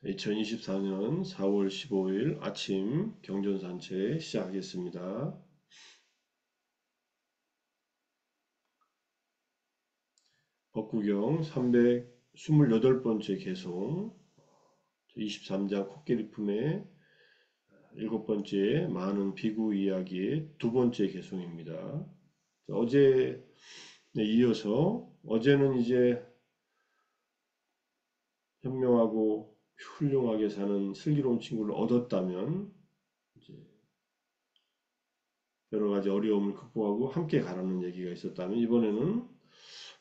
2024년 4월 15일 아침 경전산책 시작하겠습니다. 법구경 328번째 개송 23장 코끼리품의 7번째 많은 비구 이야기의 2번째 개송입니다. 어제에 이어서 어제는 이제 현명하고 훌륭하게 사는 슬기로운 친구를 얻었다면 이제 여러 가지 어려움을 극복하고 함께 가라는 얘기가 있었다면, 이번에는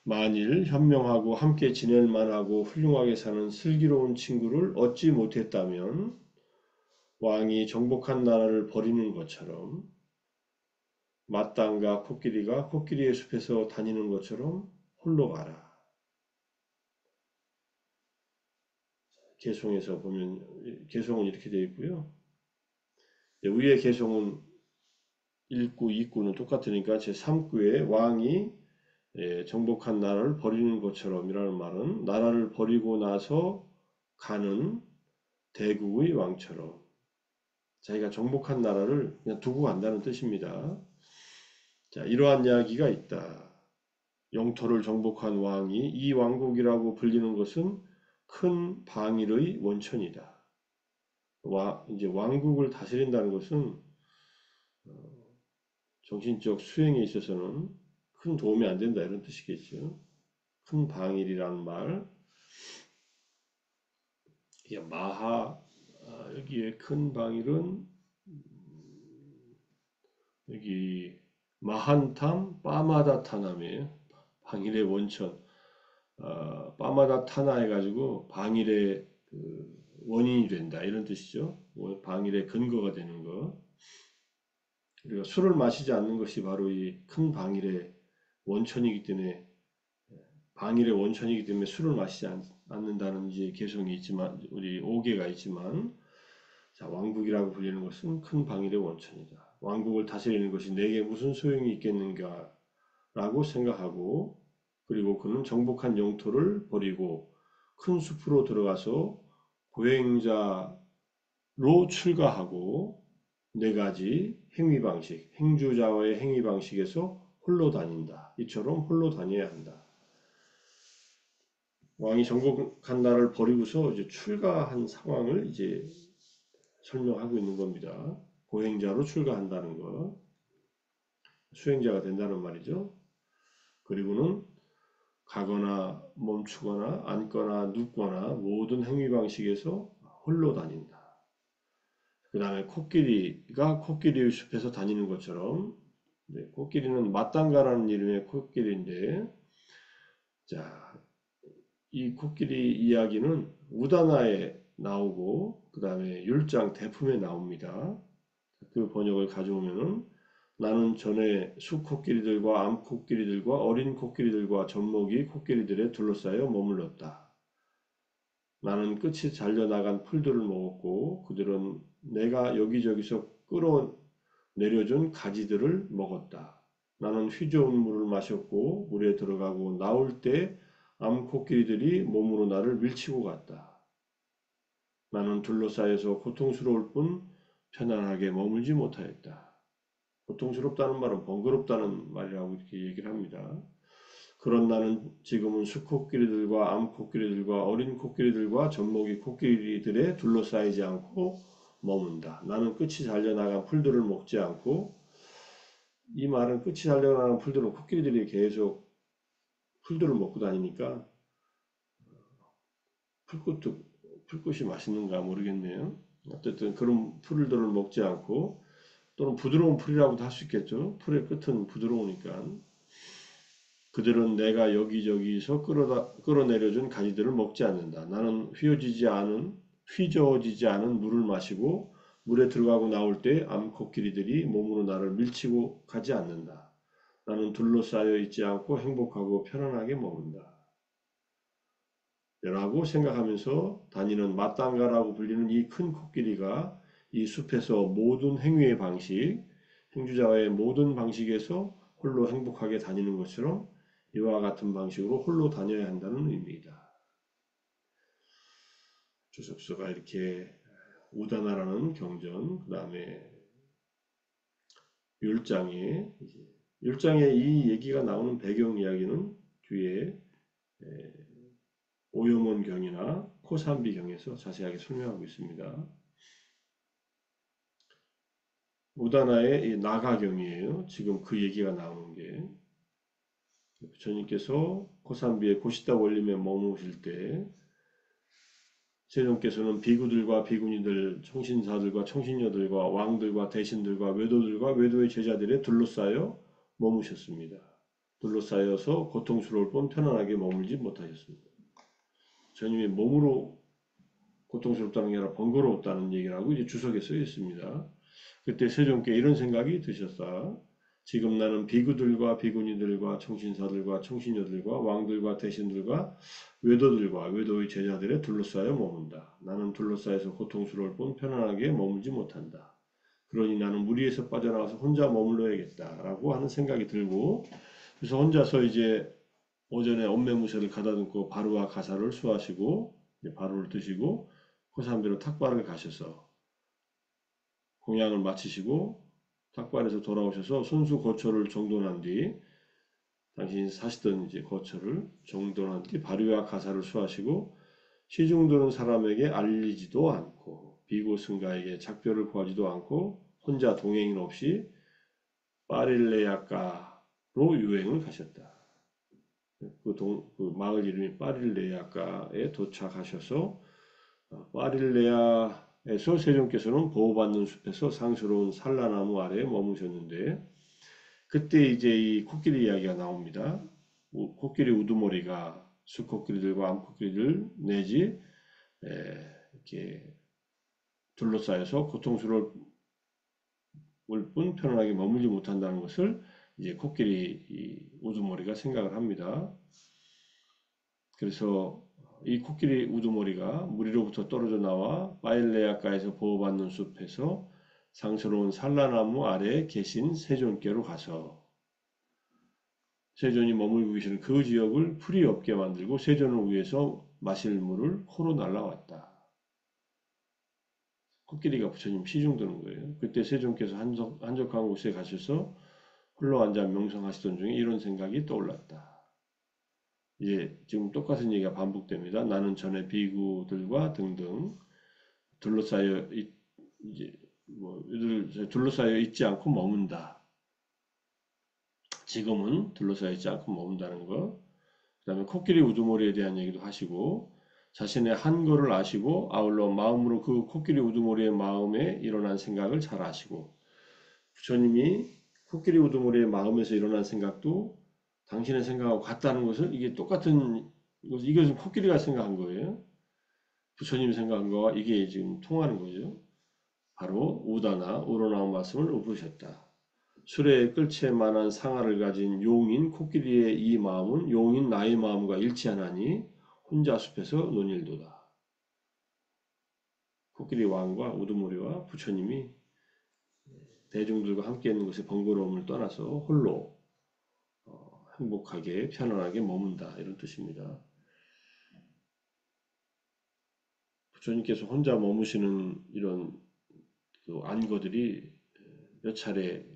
만일 현명하고 함께 지낼 만하고 훌륭하게 사는 슬기로운 친구를 얻지 못했다면 왕이 정복한 나라를 버리는 것처럼, 마땅과 코끼리가 코끼리의 숲에서 다니는 것처럼 홀로 가라. 개송에서 보면 개송은 이렇게 되어 있고요. 위에 개송은 1구, 2구는 똑같으니까 제3구에 왕이 정복한 나라를 버리는 것처럼이라는 말은 나라를 버리고 나서 가는 대국의 왕처럼 자기가 정복한 나라를 그냥 두고 간다는 뜻입니다. 자, 이러한 이야기가 있다. 영토를 정복한 왕이 이 왕국이라고 불리는 것은 큰 방일의 원천이다. 이제 왕국을 다스린다는 것은 정신적 수행에 있어서는 큰 도움이 안 된다, 이런 뜻이겠죠. 큰 방일이라는 말, 이게 여기에 큰 방일은 여기 마한탐 빠마다타남이에요. 방일의 원천, 빠마다타나 해가지고 방일의 원인이 된다, 이런 뜻이죠. 방일의 근거가 되는 것. 우리가 술을 마시지 않는 것이 바로 이 큰 방일의 원천이기 때문에, 방일의 원천이기 때문에 술을 마시지 않는다는 이제 개성이 있지만, 우리 오계가 있지만, 자, 왕국이라고 불리는 것은 큰 방일의 원천이다. 왕국을 다스리는 것이 내게 무슨 소용이 있겠는가라고 생각하고, 그리고 그는 정복한 영토를 버리고 큰 숲으로 들어가서 고행자로 출가하고 네 가지 행위 방식, 행주자와의 행위 방식에서 홀로 다닌다. 이처럼 홀로 다녀야 한다. 왕이 정복한 나라를 버리고서 이제 출가한 상황을 이제 설명하고 있는 겁니다. 고행자로 출가한다는 것, 수행자가 된다는 말이죠. 그리고는 가거나 멈추거나 앉거나 눕거나 모든 행위 방식에서 홀로 다닌다. 그 다음에 코끼리가 코끼리의 숲에서 다니는 것처럼, 코끼리는 마땅가라는 이름의 코끼리인데, 자, 이 코끼리 이야기는 우다나에 나오고 그 다음에 율장 대품에 나옵니다. 그 번역을 가져오면은 나는 전에 수코끼리들과 암코끼리들과 어린 코끼리들과 젖먹이 코끼리들에 둘러싸여 머물렀다. 나는 끝이 잘려나간 풀들을 먹었고 그들은 내가 여기저기서 끌어내려준 가지들을 먹었다. 나는 휘저은 물을 마셨고 물에 들어가고 나올 때 암코끼리들이 몸으로 나를 밀치고 갔다. 나는 둘러싸여서 고통스러울 뿐 편안하게 머물지 못하였다. 고통스럽다는 말은 번거롭다는 말이라고 이렇게 얘기를 합니다. 그런 나는 지금은 수코끼리들과 암코끼리들과 어린 코끼리들과 젖먹이 코끼리들에 둘러싸이지 않고 머문다. 나는 끝이 잘려나간 풀들을 먹지 않고, 이 말은 끝이 잘려나간 풀들은 코끼리들이 계속 풀들을 먹고 다니니까 풀꽃이 맛있는가 모르겠네요. 어쨌든 그런 풀들을 먹지 않고, 또는 부드러운 풀이라고도 할 수 있겠죠. 풀의 끝은 부드러우니까. 그들은 내가 여기저기서 끌어내려준 가지들을 먹지 않는다. 나는 휘저어지지 않은 물을 마시고 물에 들어가고 나올 때 암코끼리들이 몸으로 나를 밀치고 가지 않는다. 나는 둘러싸여 있지 않고 행복하고 편안하게 머문다. 라고 생각하면서 다니는 마땅가라고 불리는 이 큰 코끼리가 이 숲에서 모든 행위의 방식, 행주자와의 모든 방식에서 홀로 행복하게 다니는 것처럼 이와 같은 방식으로 홀로 다녀야 한다는 의미이다. 주석서가 이렇게 우다나라는 경전, 그 다음에 율장에 율장에 이 얘기가 나오는 배경 이야기는 뒤에 오요몬경이나 코산비경에서 자세하게 설명하고 있습니다. 우다나의 이 나가경이에요. 지금 그 얘기가 나오는 게 부처님께서 코산비의 고시다 원림에 머무실 때 세존께서는 비구들과 비구니들, 청신사들과 청신녀들과 왕들과 대신들과 외도들과 외도의 제자들에 둘러싸여 머무셨습니다. 둘러싸여서 고통스러울 뿐 편안하게 머물지 못하셨습니다. 부처님이 몸으로 고통스럽다는 게 아니라 번거로웠다는 얘기라고 이제 주석에 써 있습니다. 그때 세존께 이런 생각이 드셨다. 지금 나는 비구들과 비구니들과 청신사들과 청신녀들과 왕들과 대신들과 외도들과 외도의 제자들에 둘러싸여 머문다. 나는 둘러싸여서 고통스러울 뿐 편안하게 머물지 못한다. 그러니 나는 무리에서 빠져나가서 혼자 머물러야겠다라고 하는 생각이 들고, 그래서 혼자서 이제 오전에 엄매무새를 가다듬고 바루와 가사를 수하시고 바루를 드시고 코산비로 탁발을 가셔서 공양을 마치시고 탁발에서 돌아오셔서 손수 거처를 정돈한 뒤 당신이 사시던 이제 거처를 정돈한 뒤 바류와 가사를 수하시고 시중드는 사람에게 알리지도 않고 비고 승가에게 작별을 구하지도 않고 혼자 동행인 없이 파릴레야가로 유행을 가셨다. 그 마을 이름이 파릴레야가에 도착하셔서 파릴레야에서 세존께서는 보호받는 숲에서 상스러운 산라나무 아래에 머무셨는데 그때 이제 이 코끼리 이야기가 나옵니다. 코끼리 우두머리가 수코끼리들과 암코끼리들 내지 이렇게 둘러싸여서 고통스러울 뿐 편안하게 머물지 못한다는 것을 이제 코끼리 이 우두머리가 생각을 합니다. 그래서 이 코끼리 우두머리가 무리로부터 떨어져 나와 파일레아가에서 보호받는 숲에서 상스러운 산라나무 아래에 계신 세존께로 가서 세존이 머물고 계시는 그 지역을 풀이 없게 만들고 세존을 위해서 마실 물을 코로 날라왔다. 코끼리가 부처님 시중드는 거예요. 그때 세존께서 한적한 곳에 가셔서 홀로 앉아 명상하시던 중에 이런 생각이 떠올랐다. 이제 지금 똑같은 얘기가 반복됩니다. 나는 전에 비구들과 등등 둘러싸여 이제 둘러싸여 있지 않고 머문다. 지금은 둘러싸여 있지 않고 머문다는 거. 그 다음에 코끼리 우두머리에 대한 얘기도 하시고 자신의 한 거를 아시고 아울러 마음으로 그 코끼리 우두머리의 마음에 일어난 생각을 잘 아시고 부처님이 코끼리 우두머리의 마음에서 일어난 생각도 당신의 생각하고 같다는 것을 이게 똑같은 이것은 코끼리가 생각한 거예요. 부처님이 생각한 거와 이게 지금 통하는 거죠. 바로 우다나 우러나온 말씀을 읊으셨다. 수레에 끌칠 만한 상아를 가진 용인 코끼리의 이 마음은 용인 나의 마음과 일치하나니 혼자 숲에서 논일도다. 코끼리 왕과 우두머리와 부처님이 대중들과 함께 있는 것의 번거로움을 떠나서 홀로 행복하게 편안하게 머문다 이런 뜻입니다. 부처님께서 혼자 머무시는 이런 그 안거들이 몇 차례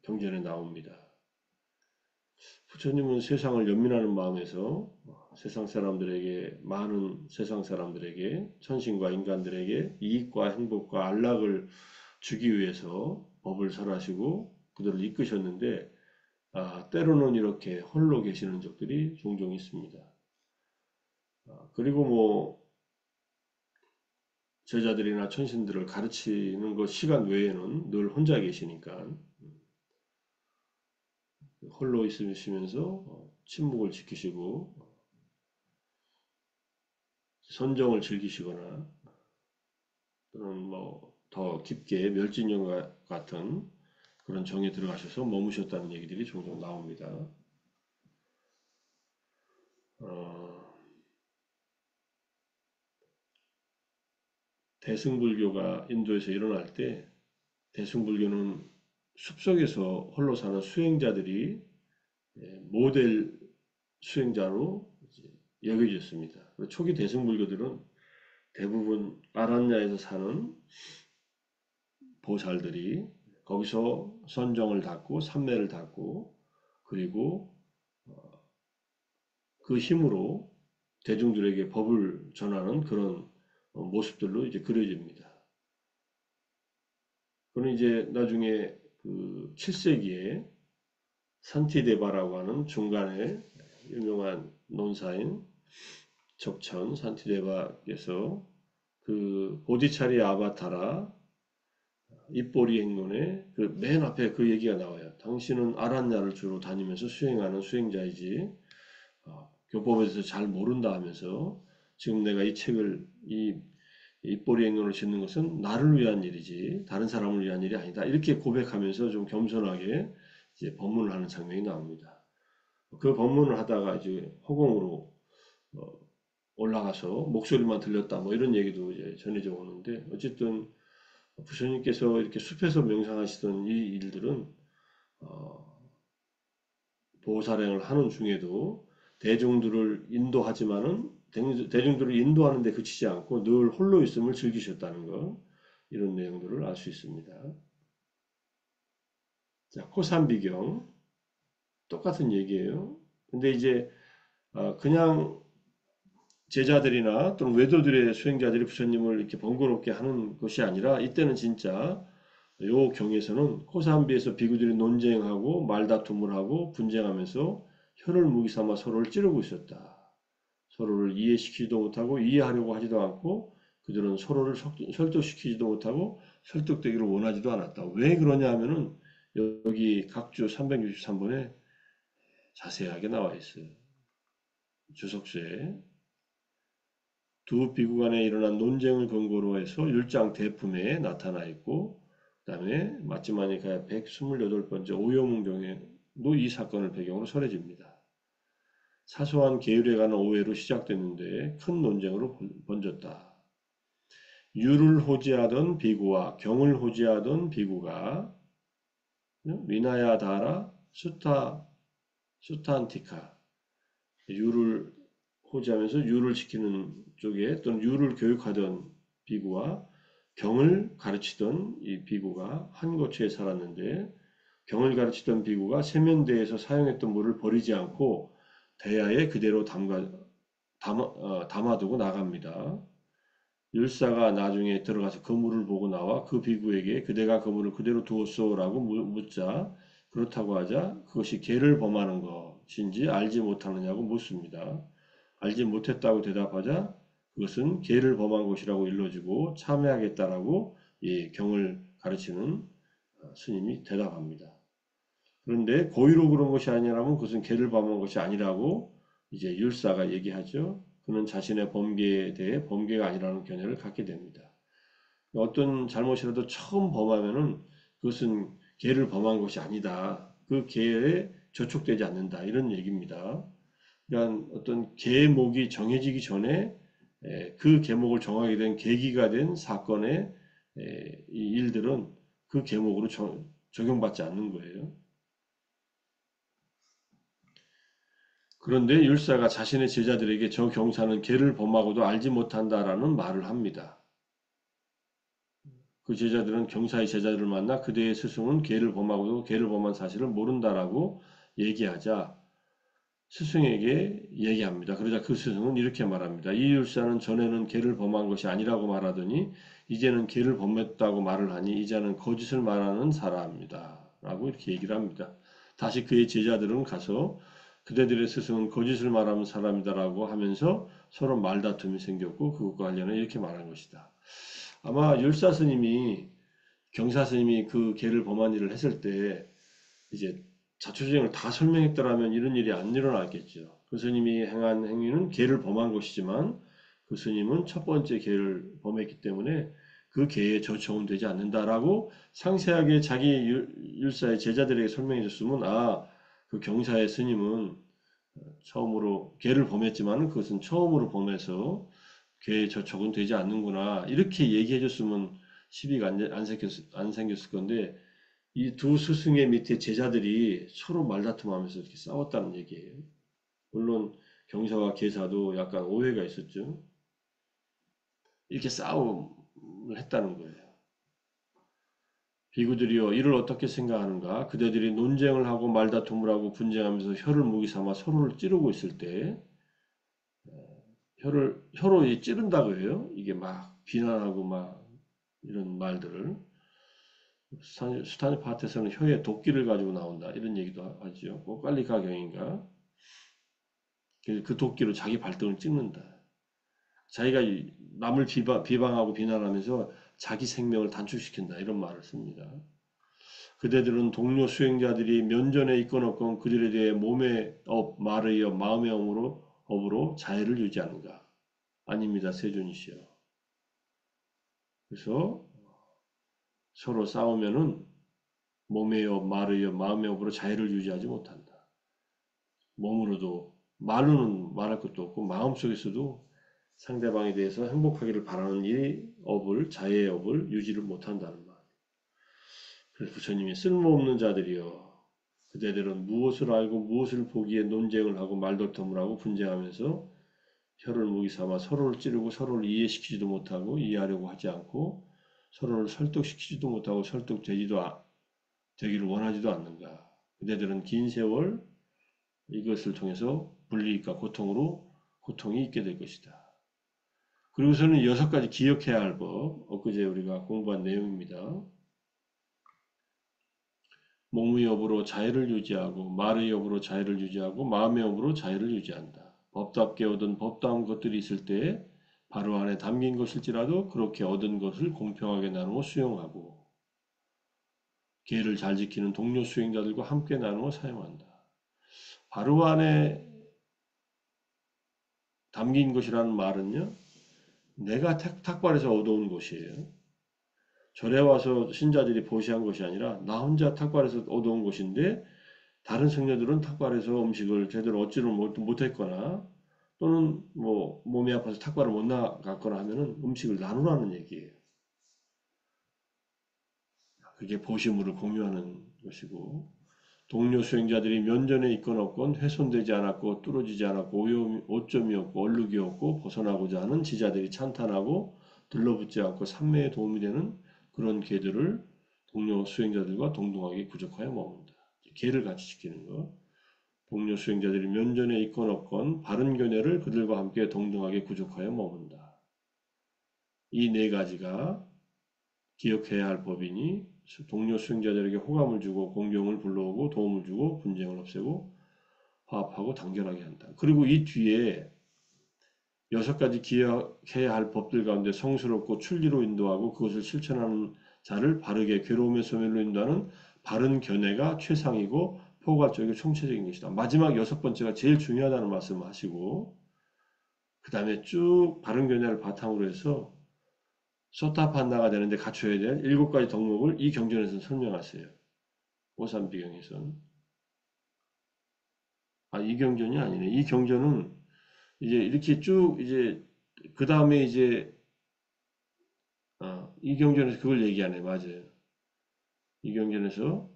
경전에 나옵니다. 부처님은 세상을 연민하는 마음에서 세상 사람들에게 많은 세상 사람들에게 천신과 인간들에게 이익과 행복과 안락을 주기 위해서 법을 설하시고 그들을 이끄셨는데 때로는 이렇게 홀로 계시는 적들이 종종 있습니다. 그리고 뭐 제자들이나 천신들을 가르치는 것 시간 외에는 늘 혼자 계시니까 홀로 있으시면서 침묵을 지키시고 선정을 즐기시거나 또는 뭐 더 깊게 멸진령과 같은 그런 정에 들어가셔서 머무셨다는 얘기들이 종종 나옵니다. 대승불교가 인도에서 일어날 때 대승불교는 숲속에서 홀로 사는 수행자들이 모델 수행자로 여겨졌습니다. 초기 대승불교들은 대부분 아란야에서 사는 보살들이 거기서 선정을 닫고 삼매를 닫고 그리고 그 힘으로 대중들에게 법을 전하는 그런 모습들로 이제 그려집니다. 그는 이제 나중에 그 7세기에 산티데바라고 하는 중간에 유명한 논사인 적천 산티데바께서 그 보디차리 아바타라 입보리 행론에 그 맨 앞에 그 얘기가 나와요. 당신은 아란야를 주로 다니면서 수행하는 수행자이지 교법에 대해서 잘 모른다 하면서 지금 내가 이 책을 이 입보리 행론을 짓는 것은 나를 위한 일이지 다른 사람을 위한 일이 아니다. 이렇게 고백하면서 좀 겸손하게 이제 법문을 하는 장면이 나옵니다. 그 법문을 하다가 이제 허공으로 어, 올라가서 목소리만 들렸다 뭐 이런 얘기도 이제 전해져 오는데 어쨌든 부처님께서 이렇게 숲에서 명상하시던 이 일들은 어, 보살행을 하는 중에도 대중들을 인도하지만은 대중들을 인도하는 데 그치지 않고 늘 홀로 있음을 즐기셨다는 것 이런 내용들을 알 수 있습니다. 자, 코산비경 똑같은 얘기예요. 근데 이제 그냥 제자들이나 또는 외도들의 수행자들이 부처님을 이렇게 번거롭게 하는 것이 아니라 이때는 진짜 요 경에서는 코사함비에서 비구들이 논쟁하고 말다툼을 하고 분쟁하면서 혀를 무기 삼아 서로를 찌르고 있었다. 서로를 이해시키지도 못하고 이해하려고 하지도 않고 그들은 서로를 설득시키지도 못하고 설득되기를 원하지도 않았다. 왜 그러냐 하면은 여기 각주 363번에 자세하게 나와 있어요. 주석서에 두 비구 간에 일어난 논쟁을 근거로 해서 율장 대품에 나타나 있고 그 다음에 마지막에 128번째 오요문경에도 이 사건을 배경으로 설해집니다. 사소한 계율에 관한 오해로 시작됐는데 큰 논쟁으로 번졌다. 유를 호지하던 비구와 경을 호지하던 비구가 위나야다라 수타안티카 유를 호지하면서 유를 지키는 쪽에 또는 유를 교육하던 비구와 경을 가르치던 이 비구가 한 거처에 살았는데 경을 가르치던 비구가 세면대에서 사용했던 물을 버리지 않고 대야에 그대로 담아두고 나갑니다. 율사가 나중에 들어가서 그 물을 보고 나와 그 비구에게 그대가 그 물을 그대로 두었소라고 묻자 그렇다고 하자 그것이 계를 범하는 것인지 알지 못하느냐고 묻습니다. 알지 못했다고 대답하자 그것은 계를 범한 것이라고 일러주고 참회하겠다라고 이 경을 가르치는 스님이 대답합니다. 그런데 고의로 그런 것이 아니라면 그것은 계를 범한 것이 아니라고 이제 율사가 얘기하죠. 그는 자신의 범계에 대해 범계가 아니라는 견해를 갖게 됩니다. 어떤 잘못이라도 처음 범하면은 그것은 계를 범한 것이 아니다. 그 계에 저촉되지 않는다. 이런 얘기입니다. 그러니까 어떤 계목이 정해지기 전에 그 계목을 정하게 된 계기가 된 사건의 이 일들은 그 계목으로 적용받지 않는 거예요. 그런데 율사가 자신의 제자들에게 저 경사는 계를 범하고도 알지 못한다라는 말을 합니다. 그 제자들은 경사의 제자들을 만나 그대의 스승은 계를 범하고도 계를 범한 사실을 모른다라고 얘기하자 스승에게 얘기합니다. 그러자 그 스승은 이렇게 말합니다. 이 율사는 전에는 계를 범한 것이 아니라고 말하더니 이제는 계를 범했다고 말을 하니 이제는 거짓을 말하는 사람입니다. 라고 이렇게 얘기를 합니다. 다시 그의 제자들은 가서 그대들의 스승은 거짓을 말하는 사람이다라고 하면서 서로 말다툼이 생겼고 그것과 관련해 이렇게 말한 것이다. 아마 율사 스님이 경사 스님이 그 계를 범한 일을 했을 때 이제 자초지종을 다 설명했더라면 이런 일이 안 일어났겠죠. 그 스님이 행한 행위는 계를 범한 것이지만 그 스님은 첫 번째 계를 범했기 때문에 그 계에 저촉은 되지 않는다라고 상세하게 자기 율사의 제자들에게 설명해 줬으면 그 경사의 스님은 처음으로 계를 범했지만 그것은 처음으로 범해서 계에 저촉은 되지 않는구나 이렇게 얘기해 줬으면 시비가 안 생겼을 건데 이 두 스승의 밑에 제자들이 서로 말다툼하면서 이렇게 싸웠다는 얘기예요. 물론 경사와 계사도 약간 오해가 있었죠. 이렇게 싸움을 했다는 거예요. 비구들이여 이를 어떻게 생각하는가? 그대들이 논쟁을 하고 말다툼을 하고 분쟁하면서 혀를 무기 삼아 서로를 찌르고 있을 때 혀로 찌른다고 해요. 이게 막 비난하고 막 이런 말들을 스타니 파트에서는 혀에 도끼를 가지고 나온다 이런 얘기도 하죠. 꼬깔리카경인가? 그 도끼로 자기 발등을 찍는다. 자기가 남을 비방하고 비난하면서 자기 생명을 단축시킨다 이런 말을 씁니다. 그대들은 동료 수행자들이 면전에 있건 없건 그들에 대해 몸의 말에 이어 마음의 업으로 자애를 유지하는가? 아닙니다. 세존이시여. 그래서 서로 싸우면은 몸의 업, 말의 업, 마음의 업으로 자애를 유지하지 못한다. 몸으로도 말로는 말할 것도 없고 마음속에서도 상대방에 대해서 행복하기를 바라는 이 업을 자애의 업을 유지를 못한다는 말. 그래서 부처님이 쓸모없는 자들이여 그대들은 무엇을 알고 무엇을 보기에 논쟁을 하고 말다툼을 하고 분쟁하면서 혀를 무기 삼아 서로를 찌르고 서로를 이해시키지도 못하고 이해하려고 하지 않고 서로를 설득시키지도 못하고 되기를 원하지도 않는가. 그대들은 긴 세월 이것을 통해서 불이익과 고통이 있게 될 것이다. 그리고서는 6가지 기억해야 할 법, 엊그제 우리가 공부한 내용입니다. 몸의 업으로 자애를 유지하고 말의 업으로 자애를 유지하고 마음의 업으로 자애를 유지한다. 법답게 얻은 법다운 것들이 있을 때 바로 안에 담긴 것일지라도 그렇게 얻은 것을 공평하게 나누어 수용하고 계를 잘 지키는 동료 수행자들과 함께 나누어 사용한다. 바로 안에 담긴 것이라는 말은요. 내가 탁발해서 얻어온 것이에요. 절에 와서 신자들이 보시한 것이 아니라 나 혼자 탁발해서 얻어온 것인데 다른 성녀들은 탁발해서 음식을 제대로 얻지를 못했거나 또는 뭐 몸이 아파서 탁발을 못 나갔거나 하면은 음식을 나누라는 얘기예요. 그게 보시물을 공유하는 것이고 동료 수행자들이 면전에 있건 없건 훼손되지 않았고 뚫어지지 않았고 오점이 없고 얼룩이 없고 벗어나고자 하는 지자들이 찬탄하고 들러붙지 않고 삼매에 도움이 되는 그런 계들을 동료 수행자들과 동등하게 구족하여 머문다. 계를 같이 지키는 것. 동료 수행자들이 면전에 있건 없건 바른 견해를 그들과 함께 동등하게 구족하여 머문다. 이 4가지가 기억해야 할 법이니 동료 수행자들에게 호감을 주고 공경을 불러오고 도움을 주고 분쟁을 없애고 화합하고 단결하게 한다. 그리고 이 뒤에 6가지 기억해야 할 법들 가운데 성스럽고 출리로 인도하고 그것을 실천하는 자를 바르게 괴로움의 소멸로 인도하는 바른 견해가 최상이고 포괄적이고 총체적인 것이다. 마지막 6번째가 제일 중요하다는 말씀을 하시고 그 다음에 쭉 바른 견해를 바탕으로 해서 소타판나가 되는데 갖춰야 될 7가지 덕목을 이 경전에서 설명하세요. 오삼비경에서는. 이 경전이 아니네. 이 경전은 이제 이렇게 쭉 이제 그 다음에 이제 이 경전에서 그걸 얘기하네. 맞아요. 이 경전에서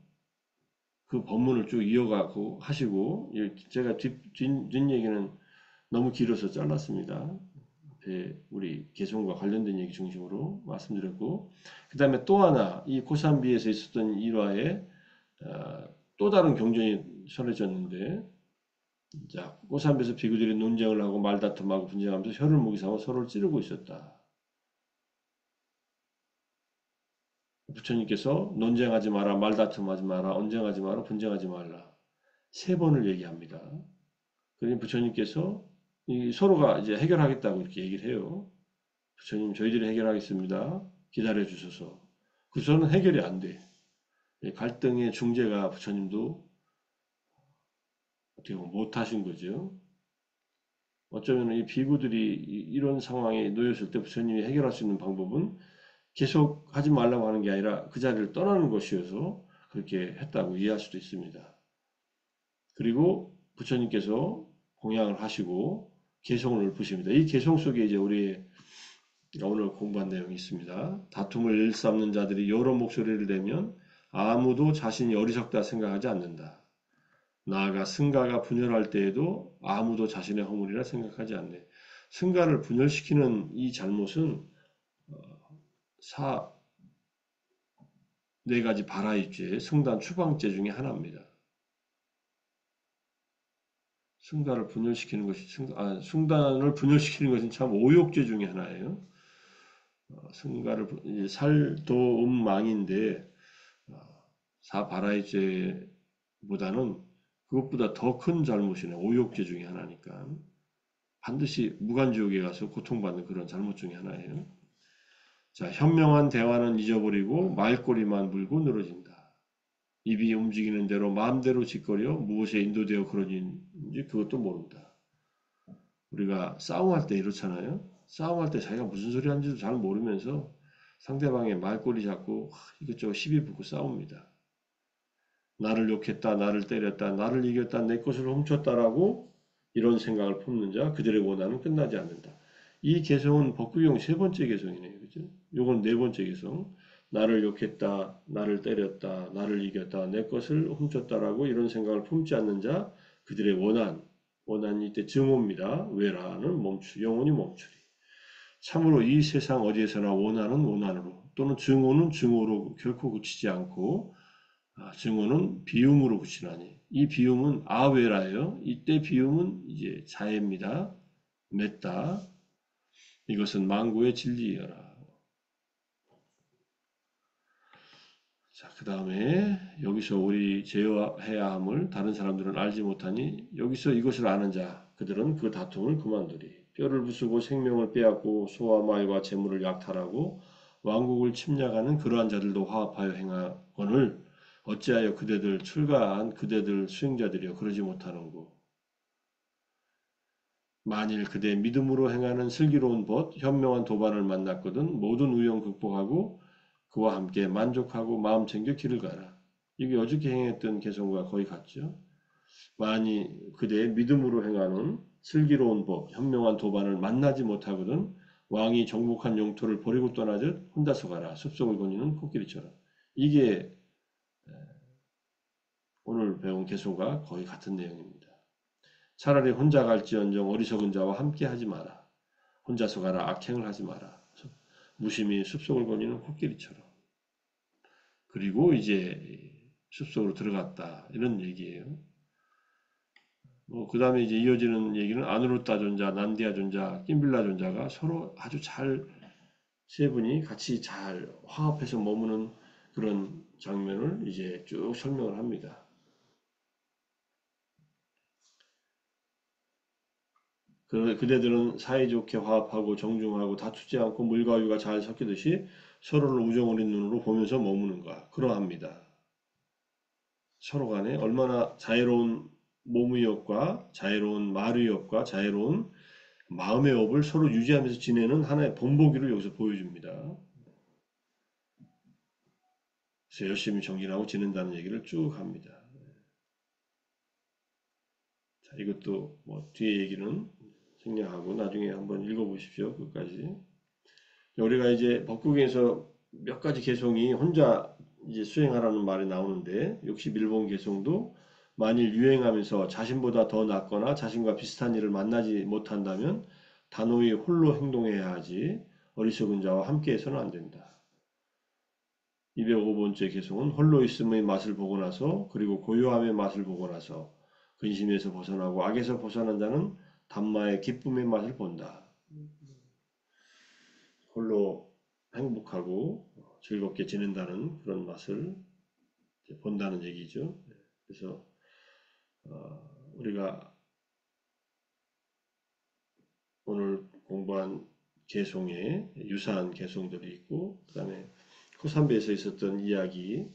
그 법문을 쭉 이어가고 하시고 제가 뒷 얘기는 너무 길어서 잘랐습니다. 우리 개성과 관련된 얘기 중심으로 말씀드렸고 그 다음에 또 하나 이 고산비에서 있었던 일화에 또 다른 경전이 설해졌는데 자, 고산비에서 비구들이 논쟁을 하고 말다툼하고 분쟁하면서 혀를 무기 삼아 서로를 찌르고 있었다. 부처님께서 논쟁하지 마라, 말다툼하지 마라, 언쟁하지 마라, 분쟁하지 말라. 3번을 얘기합니다. 그러니 부처님께서 서로가 이제 해결하겠다고 이렇게 얘기를 해요. 부처님 저희들이 해결하겠습니다. 기다려 주셔서. 그래서는 해결이 안 돼. 갈등의 중재가 부처님도 어떻게 보면 못하신 거죠. 어쩌면 이 비구들이 이런 상황에 놓였을 때 부처님이 해결할 수 있는 방법은 계속 하지 말라고 하는 게 아니라 그 자리를 떠나는 것이어서 그렇게 했다고 이해할 수도 있습니다. 그리고 부처님께서 공양을 하시고 개성을 읊으십니다. 이 개성 속에 이제 우리 오늘 공부한 내용이 있습니다. 다툼을 일삼는 자들이 여러 목소리를 내면 아무도 자신이 어리석다 생각하지 않는다. 나아가 승가가 분열할 때에도 아무도 자신의 허물이라 생각하지 않네. 승가를 분열시키는 이 잘못은 사, 네 가지 발화입죄, 승단 추방죄 중에 하나입니다. 승단을 분열시키는 것이, 승단을 분열시키는 것은 참 오욕죄 중에 하나예요. 승가를, 살도음망인데, 사발화죄보다는 그것보다 더 큰 잘못이네. 오욕죄 중에 하나니까. 반드시 무간지옥에 가서 고통받는 그런 잘못 중에 하나예요. 자, 현명한 대화는 잊어버리고 말꼬리만 물고 늘어진다. 입이 움직이는 대로 마음대로 짓거려 무엇에 인도되어 그러는지 그것도 모른다. 우리가 싸움할 때 이렇잖아요. 싸움할 때 자기가 무슨 소리 하는지도 잘 모르면서 상대방의 말꼬리 잡고 이것저것 시비 붙고 싸웁니다. 나를 욕했다, 나를 때렸다, 나를 이겼다, 내 것을 훔쳤다라고 이런 생각을 품는 자 그들의 원한은 끝나지 않는다. 이 개성은 법구경 세 번째 개성이네요. 그죠? 요건 네 번째 개성. 나를 욕했다, 나를 때렸다, 나를 이겼다, 내 것을 훔쳤다라고 이런 생각을 품지 않는 자 그들의 원한이 이때 증오입니다. 외라는 영혼이 멈추리. 참으로 이 세상 어디에서나 원한은 원한으로 또는 증오는 증오로 결코 그치지 않고 증오는 비움으로 그치나니 이 비움은 아웨라예요. 이때 비움은 이제 자해입니다. 맺다. 이것은 만고의 진리여라. 자, 그 다음에 여기서 우리 제어해야 함을 다른 사람들은 알지 못하니 여기서 이것을 아는 자 그들은 그 다툼을 그만두리. 뼈를 부수고 생명을 빼앗고 소와 말과 재물을 약탈하고 왕국을 침략하는 그러한 자들도 화합하여 행하거늘 어찌하여 그대들 출가한 그대들 수행자들이여 그러지 못하는고. 만일 그대 믿음으로 행하는 슬기로운 벗 현명한 도반을 만났거든 모든 우영 극복하고 그와 함께 만족하고 마음 챙겨 길을 가라. 이게 어저께 행했던 개성과 거의 같죠. 만일 그대의 믿음으로 행하는 슬기로운 법, 현명한 도반을 만나지 못하거든 왕이 정복한 영토를 버리고 떠나듯 혼자서 가라. 숲속을 거니는 코끼리처럼. 이게 오늘 배운 개성과 거의 같은 내용입니다. 차라리 혼자 갈지언정 어리석은 자와 함께 하지 마라. 혼자서 가라. 악행을 하지 마라. 무심히 숲속을 거니는 코끼리처럼. 그리고 이제 숲속으로 들어갔다. 이런 얘기예요. 그 다음에 이제 이어지는 얘기는 아누르타 존자, 난디아 존자, 김빌라 존자가 서로 아주 세 분이 같이 잘 화합해서 머무는 그런 장면을 이제 쭉 설명을 합니다. 그대들은 사이좋게 화합하고 정중하고 다투지 않고 물과 유가 잘 섞이듯이 서로를 우정 어린 눈으로 보면서 머무는가 그러합니다. 서로 간에 얼마나 자유로운 몸의 업과 자유로운 말의 업과 자유로운 마음의 업을 서로 유지하면서 지내는 하나의 본보기를 여기서 보여줍니다. 그래서 열심히 정진하고 지낸다는 얘기를 쭉 합니다. 자, 이것도 뭐 뒤에 얘기는 생략하고 나중에 한번 읽어보십시오. 끝까지. 우리가 이제 법국에서 몇 가지 개성이 혼자 이제 수행하라는 말이 나오는데 61번 개성도 만일 유행하면서 자신보다 더 낫거나 자신과 비슷한 일을 만나지 못한다면 단호히 홀로 행동해야 하지 어리석은 자와 함께해서는 안 된다. 205번째 개성은 홀로 있음의 맛을 보고 나서 그리고 고요함의 맛을 보고 나서 근심에서 벗어나고 악에서 벗어난 자는 담마의 기쁨의 맛을 본다. 홀로 행복하고 즐겁게 지낸다는 그런 맛을 본다는 얘기죠. 그래서 우리가 오늘 공부한 개송에 유사한 개송들이 있고 그 다음에 코산배에서 있었던 이야기,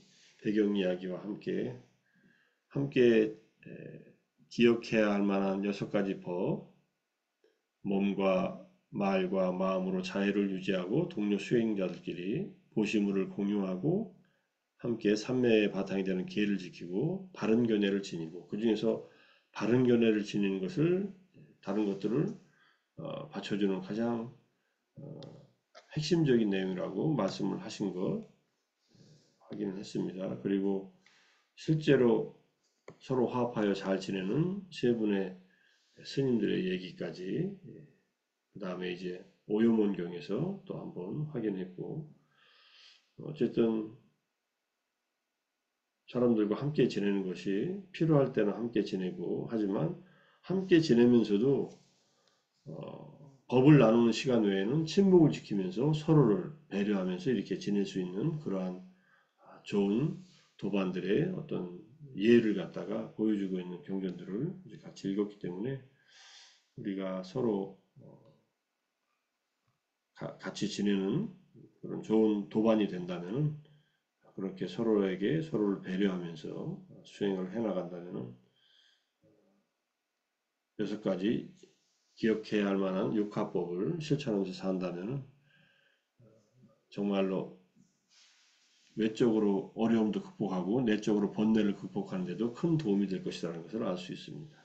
배경 이야기와 함께 기억해야 할 만한 6가지 법, 몸과 말과 마음으로 자애를 유지하고 동료 수행자들끼리 보시물을 공유하고 함께 삼매의 바탕이 되는 계를 지키고 바른 견해를 지니고 그 중에서 바른 견해를 지니는 것을 다른 것들을 받쳐주는 가장 핵심적인 내용이라고 말씀을 하신 것 확인을 했습니다. 그리고 실제로 서로 화합하여 잘 지내는 세 분의 스님들의 얘기까지 그 다음에 이제 오요몬경에서 또 한번 확인했고, 어쨌든 사람들과 함께 지내는 것이 필요할 때는 함께 지내고, 하지만 함께 지내면서도 법을 나누는 시간 외에는 침묵을 지키면서 서로를 배려하면서 이렇게 지낼 수 있는 그러한 좋은 도반들의 어떤 예를 갖다가 보여주고 있는 경전들을 이제 같이 읽었기 때문에 우리가 서로 같이 지내는 그런 좋은 도반이 된다면은, 그렇게 서로에게 서로를 배려하면서 수행을 해 나간다면은, 6가지 기억해야 할 만한 육화법을 실천하면서 산다면은 정말로 외적으로 어려움도 극복하고 내적으로 번뇌를 극복하는 데도 큰 도움이 될 것이라는 것을 알 수 있습니다.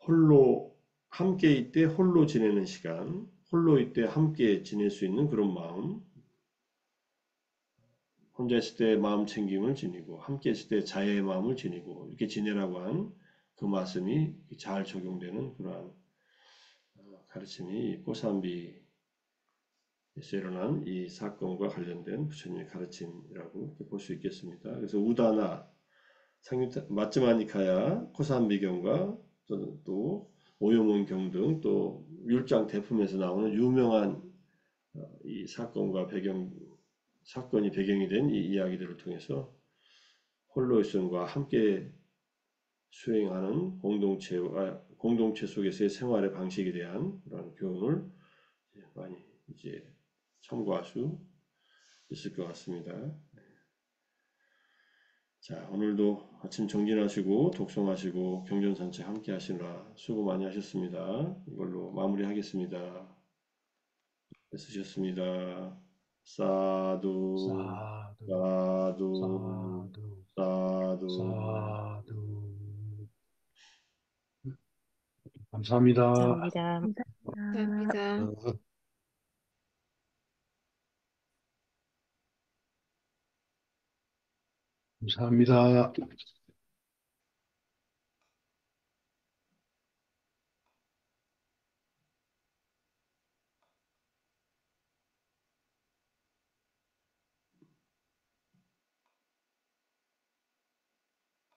홀로 함께 있때 홀로 지내는 시간, 홀로 있때 함께 지낼 수 있는 그런 마음, 혼자 있을 때 마음 챙김을 지니고 함께 있을 때 자애의 마음을 지니고 이렇게 지내라고 한 그 말씀이 잘 적용되는 그러한 가르침이 고산비에서 일어난 이 사건과 관련된 부처님의 가르침이라고 볼 수 있겠습니다. 그래서 우다나 마츠마니카야 코산비경과 또 오요문경 등 또 율장 대품에서 나오는 유명한 이 사건과 사건이 배경이 된 이 이야기들을 통해서 홀로이슨과 함께 수행하는 공동체 속에서의 생활의 방식에 대한 그런 교훈을 많이 이제 참고할 수 있을 것 같습니다. 자, 오늘도 아침 정진하시고 독송하시고 경전산책 함께 하시느라 수고 많이 하셨습니다. 이걸로 마무리하겠습니다. 애쓰셨습니다. 사두, 사두, 사두, 사두, 사두. 사두. 감사합니다. 감사합니다. 감사합니다. 감사합니다.